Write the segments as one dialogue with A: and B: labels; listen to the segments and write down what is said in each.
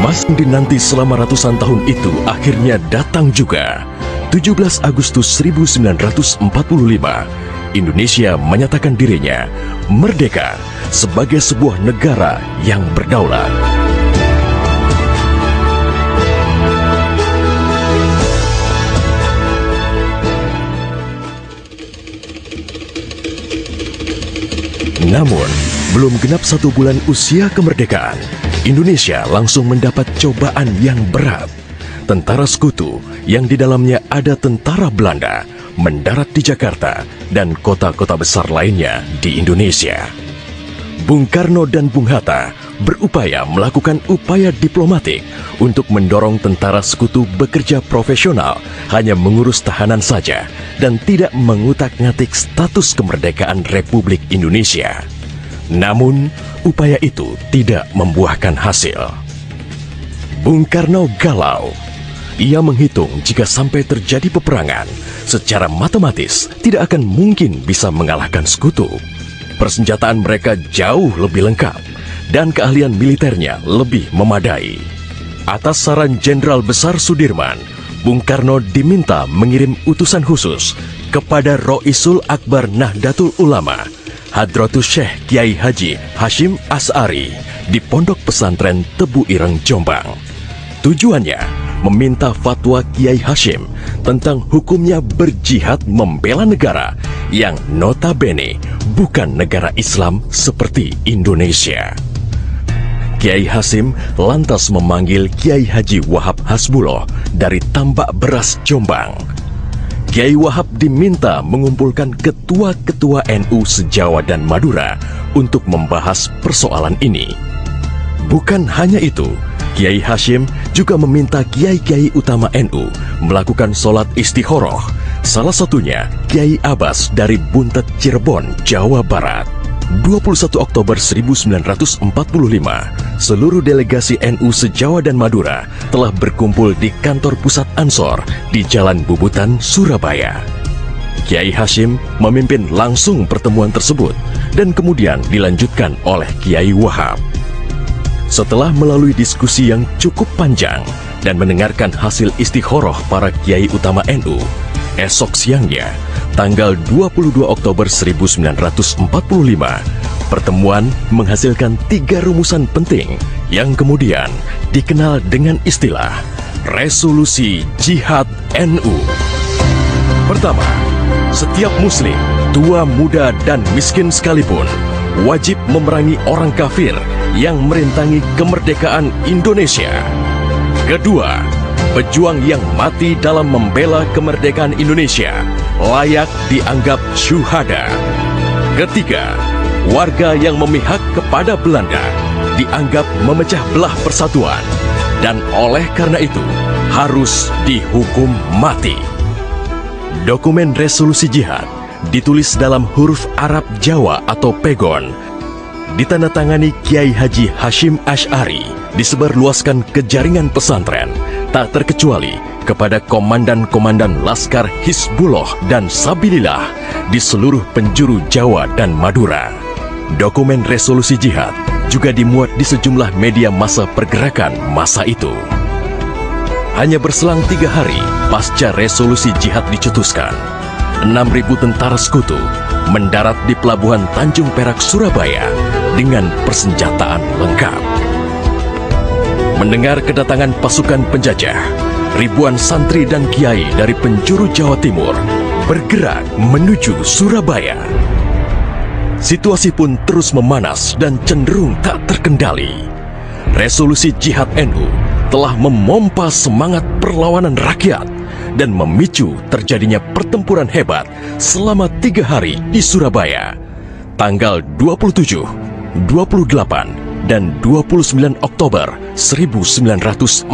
A: Masa dinanti selama ratusan tahun itu akhirnya datang juga. 17 Agustus 1945, Indonesia menyatakan dirinya merdeka sebagai sebuah negara yang berdaulat. Namun, belum genap 1 bulan usia kemerdekaan, Indonesia langsung mendapat cobaan yang berat. Tentara sekutu yang di dalamnya ada tentara Belanda mendarat di Jakarta dan kota-kota besar lainnya di Indonesia. Bung Karno dan Bung Hatta berupaya melakukan upaya diplomatik untuk mendorong tentara sekutu bekerja profesional, hanya mengurus tahanan saja dan tidak mengutak-ngatik status kemerdekaan Republik Indonesia. Namun, upaya itu tidak membuahkan hasil. Bung Karno galau. Ia menghitung jika sampai terjadi peperangan, secara matematis tidak akan mungkin bisa mengalahkan sekutu. Persenjataan mereka jauh lebih lengkap dan keahlian militernya lebih memadai. Atas saran Jenderal Besar Sudirman, Bung Karno diminta mengirim utusan khusus kepada Roisul Akbar Nahdlatul Ulama, Hadratus Syekh Kiai Haji Hashim Asy'ari di Pondok Pesantren Tebu Ireng, Jombang. Tujuannya meminta fatwa Kiai Hashim tentang hukumnya berjihad membela negara yang notabene bukan negara Islam seperti Indonesia. Kiai Hashim lantas memanggil Kiai Haji Wahab Hasbuloh dari Tambak Beras, Jombang. Kiai Wahab diminta mengumpulkan ketua-ketua NU se-Jawa dan Madura untuk membahas persoalan ini. Bukan hanya itu, Kiai Hashim juga meminta kiai-kiai utama NU melakukan sholat istikharah, salah satunya Kiai Abbas dari Buntet, Cirebon, Jawa Barat. 21 Oktober 1945, seluruh delegasi NU se-Jawa dan Madura telah berkumpul di kantor pusat Ansor di Jalan Bubutan, Surabaya. Kiai Hashim memimpin langsung pertemuan tersebut dan kemudian dilanjutkan oleh Kiai Wahab. Setelah melalui diskusi yang cukup panjang dan mendengarkan hasil istikharah para kiai utama NU, esok siangnya, tanggal 22 Oktober 1945, pertemuan menghasilkan 3 rumusan penting yang kemudian dikenal dengan istilah Resolusi Jihad NU. Pertama, setiap muslim, tua, muda, dan miskin sekalipun, wajib memerangi orang kafir yang merintangi kemerdekaan Indonesia. Kedua, pejuang yang mati dalam membela kemerdekaan Indonesia layak dianggap syuhada. Ketiga, warga yang memihak kepada Belanda dianggap memecah belah persatuan dan oleh karena itu harus dihukum mati. Dokumen resolusi jihad ditulis dalam huruf Arab Jawa atau pegon, ditandatangani Kiai Haji Hashim Asy'ari, disebarluaskan ke jaringan pesantren, tak terkecuali kepada komandan-komandan Laskar Hizbullah dan Sabilillah di seluruh penjuru Jawa dan Madura. Dokumen resolusi jihad juga dimuat di sejumlah media massa pergerakan masa itu. Hanya berselang 3 hari pasca resolusi jihad dicetuskan, 6.000 tentara sekutu mendarat di Pelabuhan Tanjung Perak, Surabaya dengan persenjataan lengkap. Mendengar kedatangan pasukan penjajah, ribuan santri dan kiai dari penjuru Jawa Timur bergerak menuju Surabaya. Situasi pun terus memanas dan cenderung tak terkendali. Resolusi Jihad NU telah memompa semangat perlawanan rakyat dan memicu terjadinya pertempuran hebat selama 3 hari di Surabaya, tanggal 27, 28, dan 29 Oktober 1945.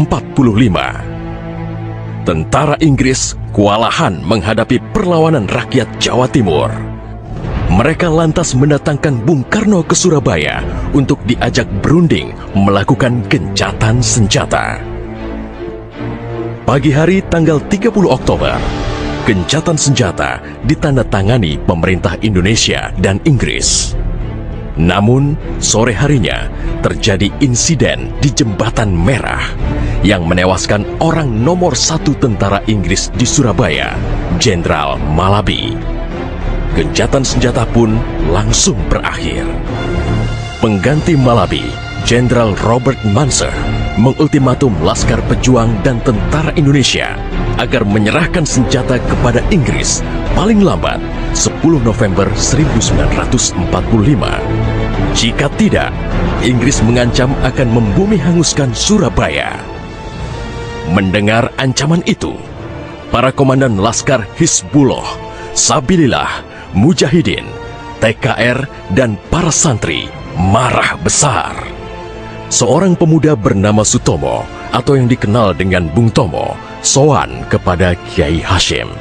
A: Tentara Inggris kewalahan menghadapi perlawanan rakyat Jawa Timur. Mereka lantas mendatangkan Bung Karno ke Surabaya untuk diajak berunding melakukan gencatan senjata. Pagi hari tanggal 30 Oktober, gencatan senjata ditandatangani pemerintah Indonesia dan Inggris. Namun, sore harinya terjadi insiden di Jembatan Merah yang menewaskan orang nomor 1 tentara Inggris di Surabaya, Jenderal Malabi. Gencatan senjata pun langsung berakhir. Pengganti Malabi, Jenderal Robert Munser, mengultimatum Laskar Pejuang dan tentara Indonesia agar menyerahkan senjata kepada Inggris paling lambat 10 November 1945. Jika tidak, Inggris mengancam akan membumi hanguskan Surabaya. Mendengar ancaman itu, para komandan Laskar Hizbullah, Sabilillah, Mujahidin, TKR, dan para santri marah besar. Seorang pemuda bernama Sutomo atau yang dikenal dengan Bung Tomo sowan kepada Kiai Hashim.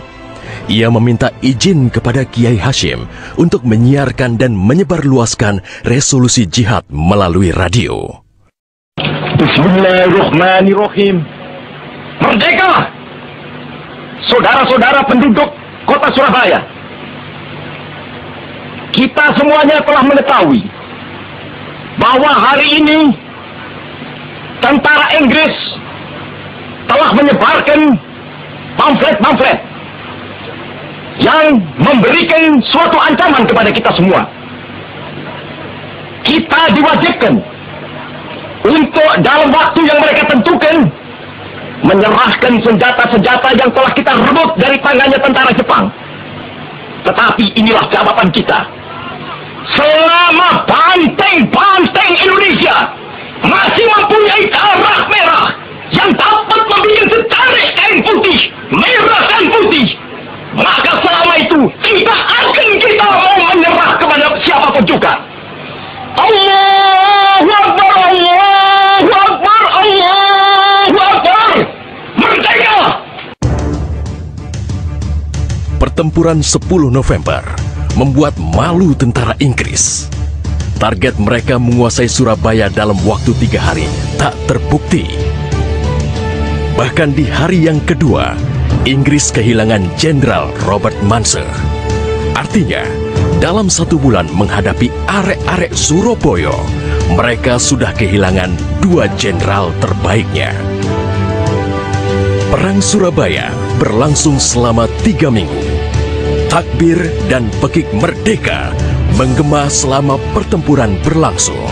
A: Ia meminta izin kepada Kiai Hashim untuk menyiarkan dan menyebarluaskan resolusi jihad melalui radio.
B: Bismillahirrahmanirrahim. Merdeka! Saudara-saudara penduduk kota Surabaya, kita semuanya telah mengetahui bahwa hari ini tentara Inggris telah menyebarkan pamflet-pamflet yang memberikan suatu ancaman kepada kita semua. Kita diwajibkan untuk dalam waktu yang mereka tentukan menyerahkan senjata-senjata yang telah kita rebut dari tangannya tentara Jepang. Tetapi inilah jawaban kita. Selama banteng-banteng Indonesia masih mempunyai darah merah yang dapat membuat setarik kain putih, merah dan putih, maka selama itu tidak akan kita mau menyerah kepada siapapun juga. Allahu Akbar, Allahu Akbar, Allahu Akbar. Merdeka!
A: Pertempuran 10 November membuat malu tentara Inggris. Target mereka menguasai Surabaya dalam waktu 3 hari tak terbukti. Bahkan di hari yang kedua, Inggris kehilangan Jenderal Robert Munser. Artinya, dalam 1 bulan menghadapi arek-arek Surabaya, mereka sudah kehilangan 2 jenderal terbaiknya. Perang Surabaya berlangsung selama 3 minggu. Takbir dan pekik merdeka menggema selama pertempuran berlangsung.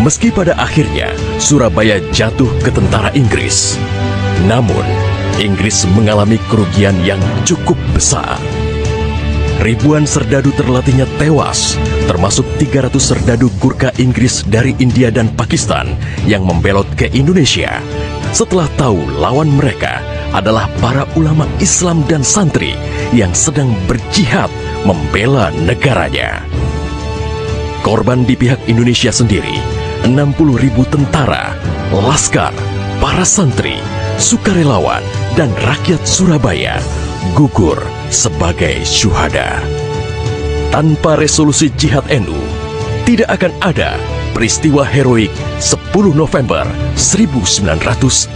A: Meski pada akhirnya Surabaya jatuh ke tentara Inggris, namun Inggris mengalami kerugian yang cukup besar. Ribuan serdadu terlatihnya tewas, termasuk 300 serdadu Gurkha Inggris dari India dan Pakistan yang membelot ke Indonesia setelah tahu lawan mereka adalah para ulama Islam dan santri yang sedang berjihad membela negaranya. Korban di pihak Indonesia sendiri, 60.000 tentara, laskar, para santri, sukarelawan, dan rakyat Surabaya gugur sebagai syuhada. Tanpa resolusi jihad NU, tidak akan ada peristiwa heroik 10 November 1945.